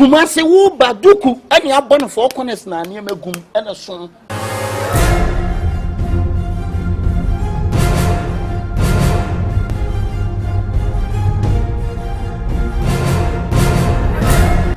Kumase wo baduku ani abon for corners na ne magum ene so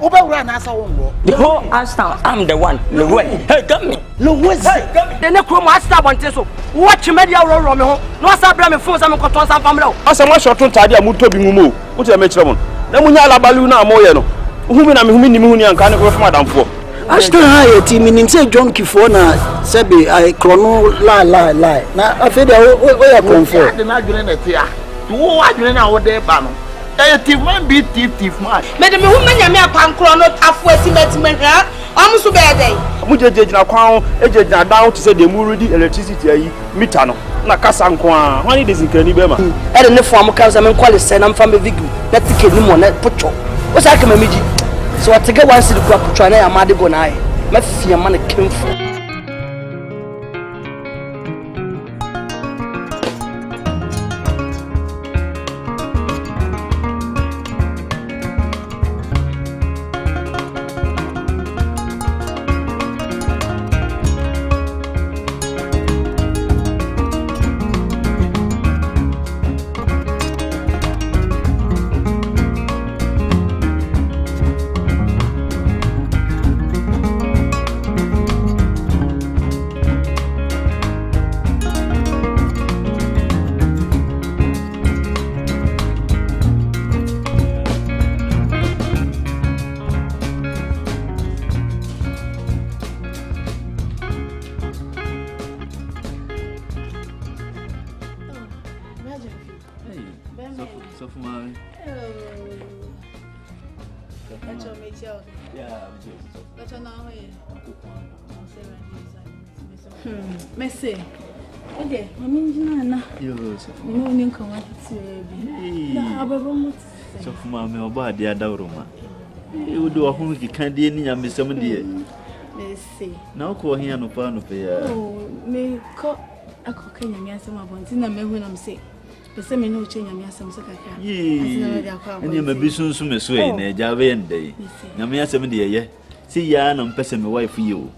Oba na asa wongo the whole Ashtown I'm the one hey come me the ne krom Ashtown bonte so watch media ro me ho no asa bra me phone sa me koton sa family o asa mo short ntade a muto bi ngumo wo te me kire mo na munya alabalu na amoye no humi na me humi ni me huni anka ne ko from adamfo Ashtown ha ti minim se John Kifo na sebi ai krono la na afede o ya comfort de na dwene na tia wo adwene na wo de ba no thief man be thief man me de me hu manya me akwankro no afo estimatement ha amso be dey mu jejejina kwan ejejina down to say the mu ready electricity ayi meter no na kasa nko a hwani de zinkani be ma e de ne fo am kan sa me kwale se na mfa me vigu na tike ni mo na pocho o sa ka ma meji so watege wan sidi kwa pocho na ya ma de go na ai ma fia ma na kemfo Messi. Okay, mami njina na. Yo, no ninka wati bi. Na ababa mu. So fuma me oba de adawroma. E do ahunu ki kan de ni nyamesam de. Messi. Na ko hia no pa no pe ya. Oh, me ko akoka nyamesam abonti na mehu na mse. Pese me no che nyamesam so kaka. Eni ma bisunsu me so e na ja be ndai. Nyamesam de ye. Si ya na mpese me wife yo.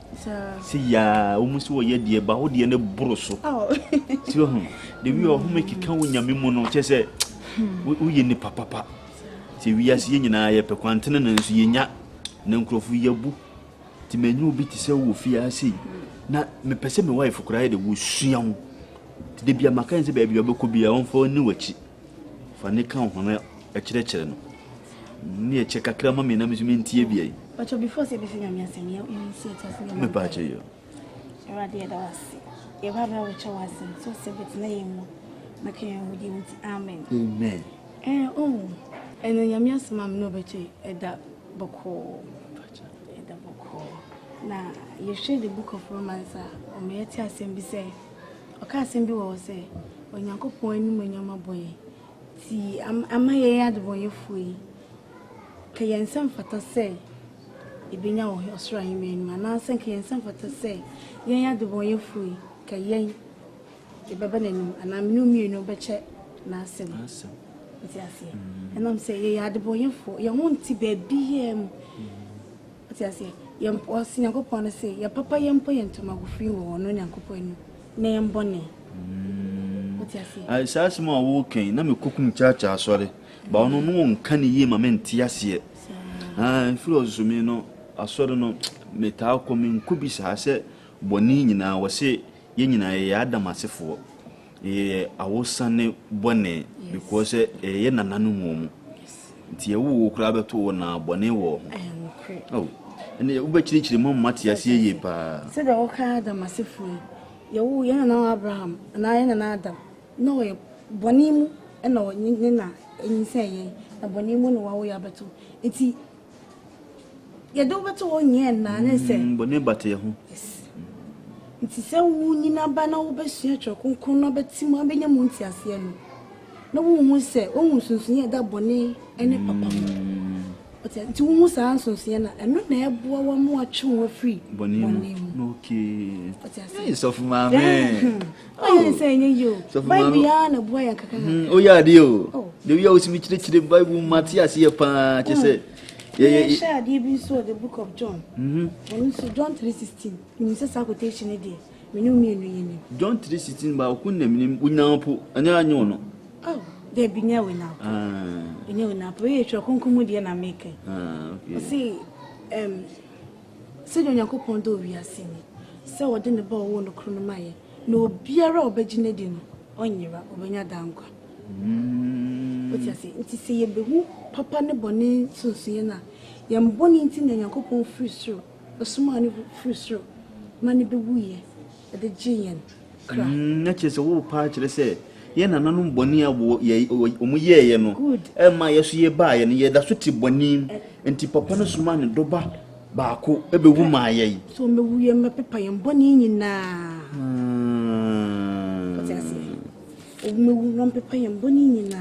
Si ya umusu wo ye de ba wo de ne broso. Oh. Si wo hu. De wi o hu me kika wo nyame mu no che se wo ye ni papa. Si wi ase ye nyina ye pe kwantene na nsu ye nya na nkrofu ye bu. Ti menyu obi ti se wo fi ase. Na me pese me wife kura ye de wo suan. Ti de bia maka nse ba bia obekọ bia won fa ni wachi. Fa ne kan ho na ekire no. Ni e che kakra ma me na me ntie bia yi. But before say before me asem you see it as me. Me ba che yo. Erade da wasi. E ba bra wo cha wasi. So say bit na yemu. Make you with you amen. Amen. Oh. And nyame asem am no be che eda boko. Eda boko. Na you share the book of Romans o me yeti asem bi say. O ka asem bi wo say onyankopon anim anyama boye. Ti amaye ade boye fuyi. Ka yensam fata say ibinya wo osra himenu na sanke yensam fata say yen ya de boye fui ka yen ibaba nanim ana menu mienu beche na asem ti ase enam say yen ya de boye fu yen wonti ba biem ti ase yen osi yakopon say ya papa yen po yen to magufi wo no yakopon na yen bone ti ase ai sasimo wo ken na me kokun chacha asore ba ono no nka ne yie ma menti ase firo zumi no asore no meta ko me nkubi sa se boni nyina wo se ye nyina ye adam asefo ye awosane bone because ye nananu mu nti ye wo kura beto na bone wo oh ene wo be chiri mo mate ase ye pa se de wo ka adam asefo ye wo ye na Abraham na ye na Adam no ye boni mu ena wo nyina enyi na boni mu no wo ya beto nti ye do beto wo nye na ne se boni bate ho nti se wo nyina ba na wo besua twokonkon no betim abenya mu nti ase no na wo hu se wo hu sunsun ye da boni ene papa ote nti wo hu sa sunsun ye na eno na eboa wo mu atwe wo free boni okay ote ase so fu ma me oh se nye yo bible ya na boa ya kaka o ya de o de wi o simi chire bible matias ye pa che se Yeah, share the so the book of John. And so John 3:16. You say quotation there. Me no me no. John 3:16 ba ku na minim unyapo anya anyo no. Oh, there be near we now. Near now. We try konkumu dia na make. Okay. See, say Yakopon do we are seeing. So what in the ball won the chronomaye. No biara obegine di no. Onyira obenya dankwa. What you say? It is say be who papa ne bone sunsun na. Yam bone nti na Yakopon free through. Osuma ne free through. Mani be wuye. The giant. Na chese wo pa kire se ye nananum boni abo ye omu ye no e ma yeso ye ba ye no ye da so ti boni enti papa no suma ne doba baako e be wu ma ye so me wu ye me pepa ye boni nyina o me wu no pepa ye boni nyina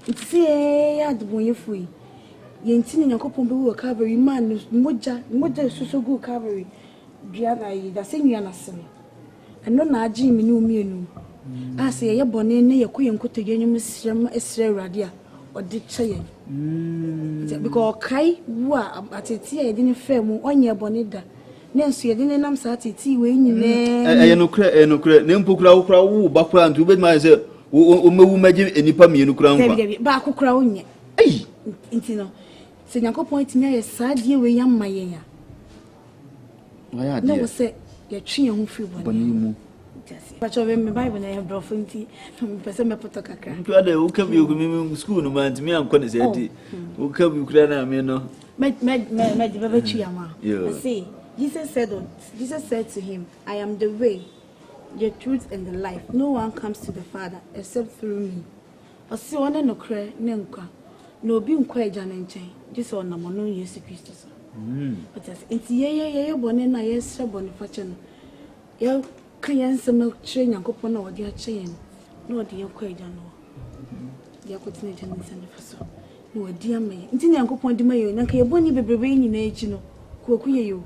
enti se ya de bon ye fui ye enti ne Yakopon be wu Calvary man moja so go Calvary dua na yi da se nua na se eno na agi mi ni omienu ase ye bone ne ye koye nkotoge nyum sirem esre awrade a ode kye ye because kai wa ateti ye de ne fam onye bone da na nso ye de ne nam sa ateti we nyine no kra ne mpokura wo kra wo ba kra ntu be ma se o mewu magi enipa mienu kra nkwa ba akokura onye ai nti no se Yakopon timi ye saadie we yamma ye ya waya de no se ye twe ye ho fi bone mu but you me Bible na bro funti person me poto kakra ntu ade wo ka bi ku mi school no man timi anko ne se ati wo ka bi kura na me no me the baba chiama see Jesus said to him, I am the way, the truth and the life. No one comes to the Father except through me. I see one no cry nenka no bi nkwa eja na nchen Jesus on na no Yesu Kristo so but as enti ye bone na ye sre bone fache no ye kan yansem kire Yakopon na wode a kye no wode ye kwa eja no ye akotine eja no nsan faso no wode amaye enti Yakopon di maye na kan ye bone bebrebe nyina echi no kuokuye yo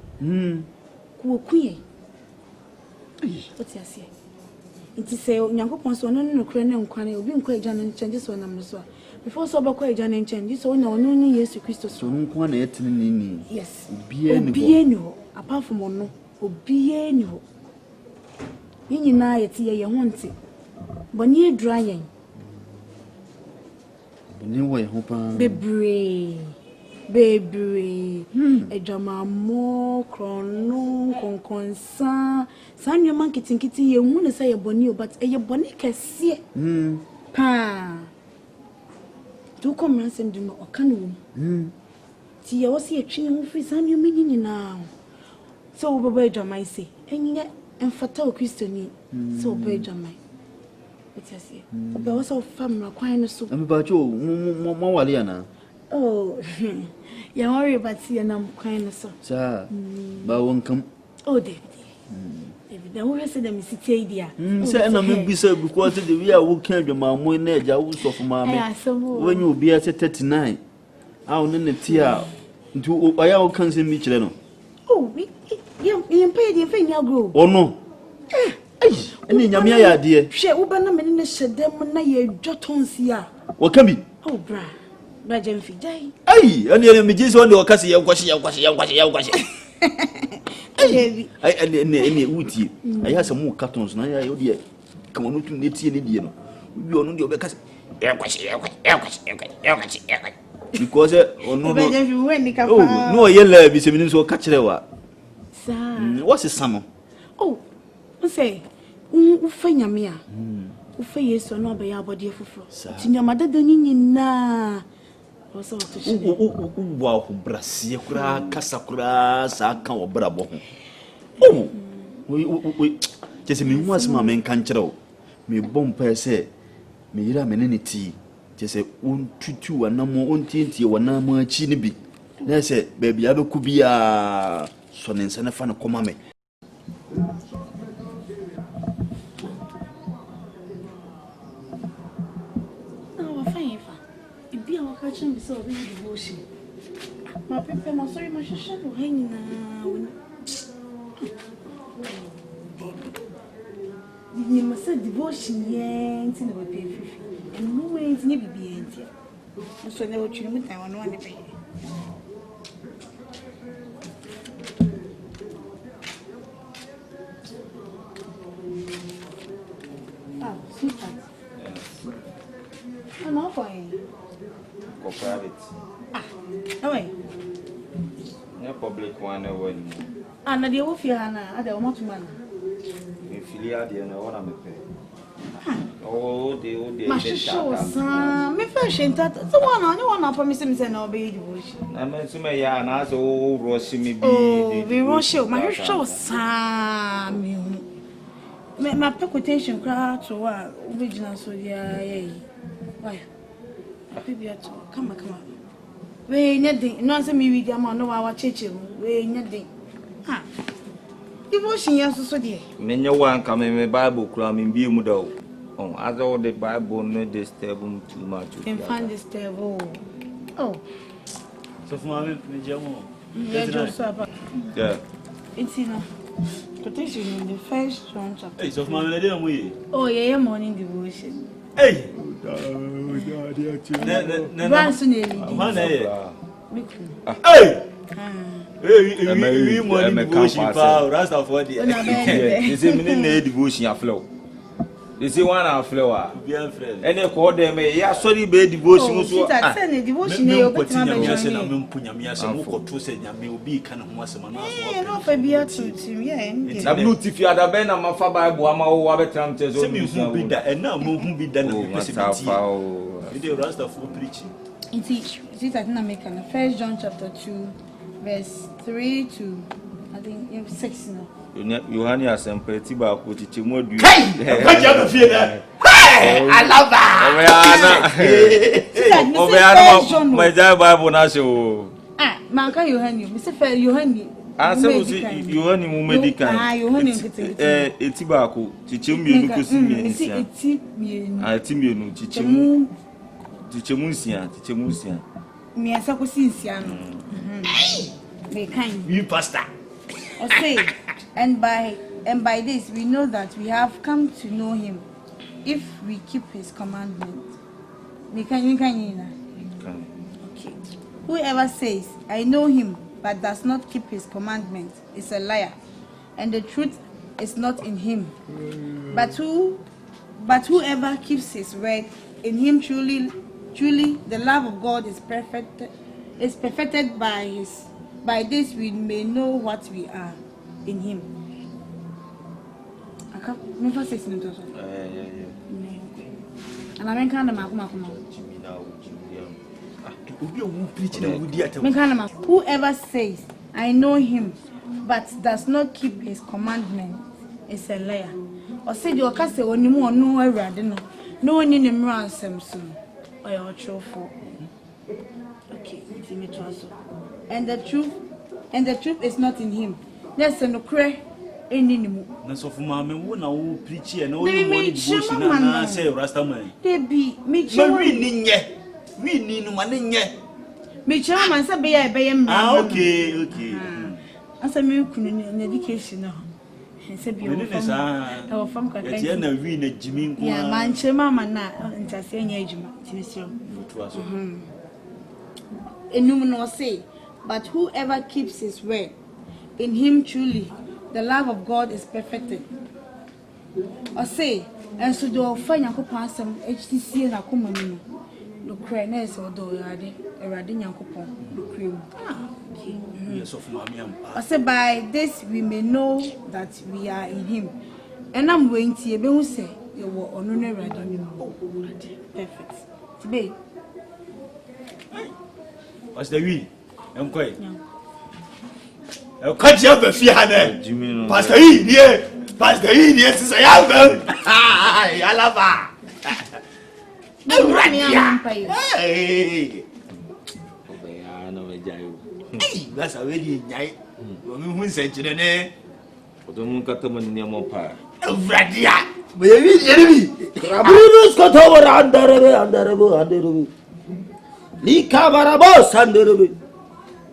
kuokuye what you say enti say Yakopon so no kure na nkwa na obi nkwa eja no nchen Jesus on nam so before so ba kwa eja no nchen Jesus on na ono ni Yesu Kristo so nkwa na yetene ni yes obiye ni ho apart from ono obiye ni ho yinyi na yeti ye ho nti boni edura yen boni wo ye ho pa bebre ejama mo krono konkonsa sanyo man kitinkiti ye hu ne say ye boni but ye boni kese pa tu komransem du no okano wo ti ye wo se etwe hu fi sanyo menyi na so wo baba ejama ise enye enfata o Kristoni so be jamai etiasie be wo so famra kwan no so am ba cho mo wale yana oh ya worry but see na kwan no so sa ba won kam oh David na wo se dem city idea say na me bisa because the we are wo kan dwama mo na eja wo so fo ma me when you be at 39 aw ne ti a ntu oya wo kan se mi kire no oh you pay the thing you go oh no eni nyame ya de hwe wo ba na me ne hyedem na ye dwotonsi a wo ka bi oh bra na jam fi dai eni me jisi wonde wo kasi ye kwashi eni wuti aya se mu cartons na ya yodi kama no tun netie ne die no bi onu de obekasi ye kwashi because onu no no ye la bi se minin so ka kire wa sa what's the sum oh say u fa nyame a u fa Yesu no be ya body fufuro ti nyama dada nyina o so to shi u wa hu brasie kura kasa kura sa kan obra bo ho we jese mi hu asma men kan kire me bom pa se me yira menene ti jese un tutu wanamo on tintie wanamo achi ne bi na se ba bia be ku bia so ne nsa na fa na koma me catching so very devotion. My people, my sorry, my shadow hanging now. You must say devotion, yes, in the way, and no way is never be empty. So, never treat me. I want to pay. Sweetheart. I'm not for you. Go private. No way. No public one anymore. And the old Fiana, I don't want to man. If you are the one I'm oh, the My show, son. Me first ain't that. So one up promise me say no be devotion. I mean, some ya and as old Rossi me be. Oh, we won't show. My show, son. My reputation crowd to what original so yeah. Why? Baby, come on. We nothing. No say me with them no our church. We nothing. Ha. Devotion yes so dear. Many one come in my Bible cramming be mudo. Oh, as all the Bible no disturb too much. In find this table. Oh. So for me jamo. Yeah, just so. Yeah. It's enough. Quotation in the first John chapter. Hey, so for me dey am we. Oh, yeah, morning devotion. Hey. Once in a Hey. Hey, morning devotion for Rasta for the. Is it me devotion aflow? They say one hour flower. And they call them a yeah, sorry, be devotion. So I send a devotion. You put my be kind of once a month. No, for beer to yeah. If you had a band of my father, Buama, or Wabetam, be that, and now won't be done. The Rasta for preaching. It is at American. 1 John chapter 2, verse 3 to I think 6 now. Yohani asempe ti ba ko chichi modu. Hey! I love that. Obeana my Bible na show. Ah, manka Yohani, me say Yohani. Answer Yohani mu medical. Ah, Yohani nkete. Eti ba ko chichi mienu ko si mienu. Eti mienu. Ah, eti mienu chichi mu. Chichi mu nsia. Me asa ko si nsia no. Me kind. You pastor. Okay. And by this we know that we have come to know him if we keep his commandments. Okay. Whoever says, I know him, but does not keep his commandments is a liar, and the truth is not in him. But whoever keeps his word, in him truly the love of God is perfected by this we may know what we are in him. I can't never say something to us. And I mean, kind of whoever says, I know him, but does not keep his commandment is a liar. Or say, you can't say, when you want no, I rather no one in the mirror, Samson, or your true for. Okay, and the truth is not in him. Yes, and no cray any more. No, so for mamma, when I will preach and all the money devotion, I say, Rastaman. They be me, we need no money yet. Me, Chairman, said, be I bay him. Okay. As a milk in education now. And said, be our from Catiana, we need Jimmy. Yeah, man, Chairman, and I say, age, say, but whoever keeps his word, in him truly the love of God is perfected. Or say, and so do find a coupon some HTC and a common no craness or do a radinian coupon. Yes, of Mammy. I say, by this we may know that we are in him. And I'm going to you say you were on a radinian. Perfect. Today. What's the we? I'm quite. Can't you have a fear? Pastor E, dear. Pastor E, yes, I have. I love her. Hey, that's already night. Women said to the name. Don't cut them in your mopar. Radia. Baby, enemy. Rabinus got over under Lika barabos under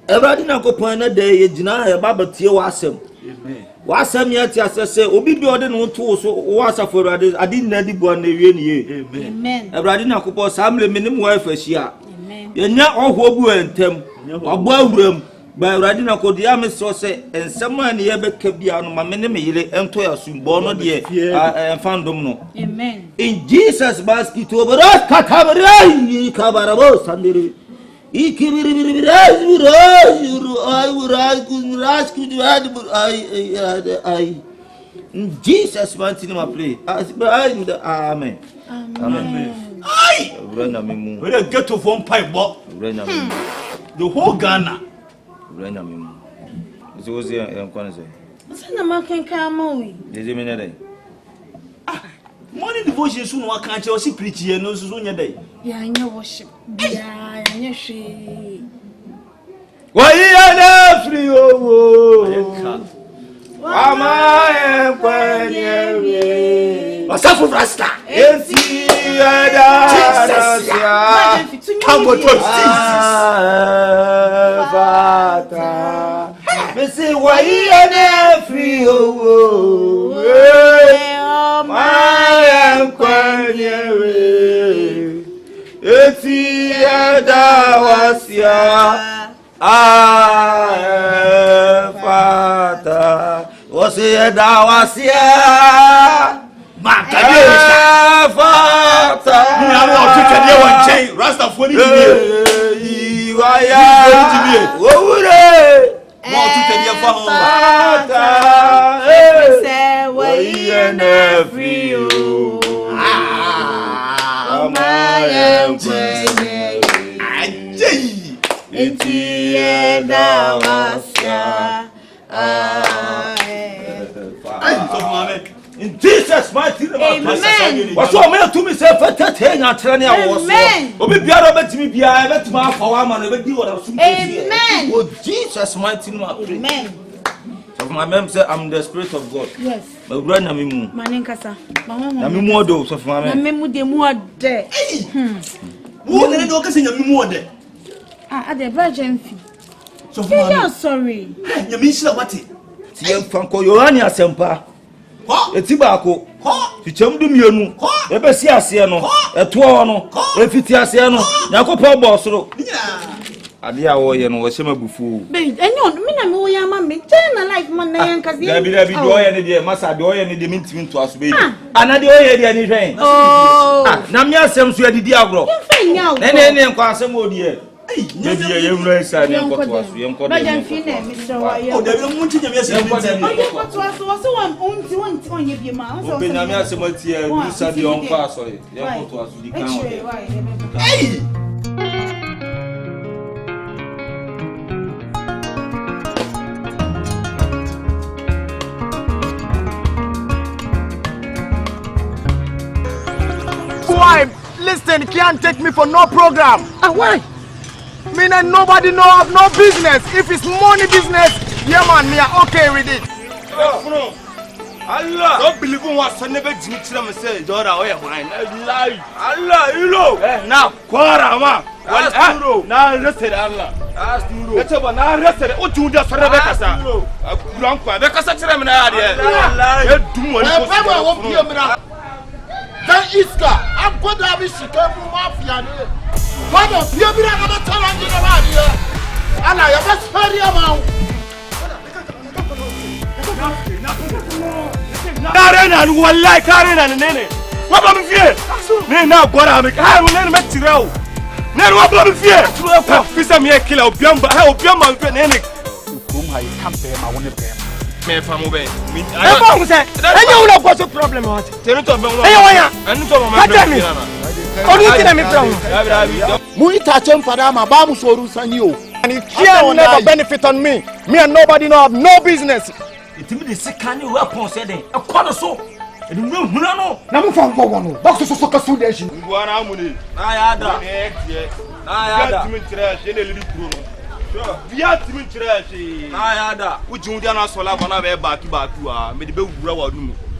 everybody na ko pon na day gina e baba tie wasem wasem ya ti asese obi bi ode no to so wasafo everybody adi na di bo na wie ne amen everybody na ko po samle minim wa afahia amen ye nya ohwo bu entem obo awuram By Radina Kodiam so say, and someone ever kept the animal, many ento ya sumbono dear, and found domino. Amen. In Jesus' basket over us, Katabara, Kabarabo, Sunday. In Jesus' mighty name I pray. Amen. Amen. Aye. We don't get to one pipe, but the whole Ghana. It was here in Quanza. Send a man can come away. Did you mean a day? Morning devotion soon, what can't you see preaching and no soon your day? Yeah, I know worship. Yeah, I know she. Why are you free? Oh, am I when what's up for Rasta? Come with Jesus. Say why are you free? Oh, my Quanyere, Etia Dawasia, Fata, was it Dawasia? Macadamia, Fata, Rasta for you. In Jesus' mighty name, amen. What's all meant to me, sir? For 10 and 20 hours. Amen. Obi biara bet me biara bet ma for one man bet you what I'm. Amen. Oh, Jesus' mighty name, amen. So my mem say I'm the spirit of God. Yes. My brother na me mu. Manen kasa. Na me mu do so for my mem. Na me mu de mu ode. Wo na do kasa nyame mu ode. Ah, the virgin fee. So for my sorry. Nyame shira wate. Ti em fanko Yohani asempa. Eti baako. Ficham du mienu. Ebesi ase no. Eto no. Efiti ase no. Yakopɔ bɔ soro. Ade a wo ye no wo hyema bufu. Be enyo me na me wo ya ma me na life man na yan kaze. Dabi do ye ne de masa de ye ne de mintimi to aso be. Ana de ye de ani hwen. Oh. Na me asem so adidi agro. Ne nkwa asem odi ye. Maybe ye wura isa ne nkwa to aso ye nkwa de. Ba jan fi na me so wa ye. Oh, dabi mu nti nyame asem nkwa to aso wo so wan onti onye bi ma. O be nyame asem ati e du sa de onkwa aso ye. Ye nkwa to aso di kan o. Hey! Why? Listen, you can't take me for no program. Why? Me and nobody know of no business. If it's money business, yeah man, me are okay with it. Allah, don't believe in what son never did me say, Dora, where mine. Allah, you know. Now, Quara, ma. Now, rested Allah. Ask you. Let's have an arrested. What you just for Rebecca, sir? Rebecca, such a man. Allah, you do Then Iska, I'm going to have a chicken mafia. What of you? I'm going to tell you about here. And I have a very amount. Karena wallahi karena nene. Wa ba mfie. Me na gwara me. Ha wo nene metirawo. Nene wa ba mfie. Fisa me kila obiamba. Ha obiamba mfie nene. Kum ha ikampe ma woni be. Me fa mo be. E ba mo se. Enye wo na go so problem what? Tenu to be mo. Enye wo ya. Anu to mo ma. Onu ti na me from. Mu ita chem fada ma ba mu soru sani o. And it can never benefit on me. Me and nobody know have no business. Itimi de sikani weapon said e kwa so e dum huna no Na mu fa ngwo no box so ka su de shi ngwara amuni Na ya da. Na ya da. Timi tira she ne lili kuro no via timi tira she Na ya da. ujun dia na so la fa na be baaki a me de be wura wa dum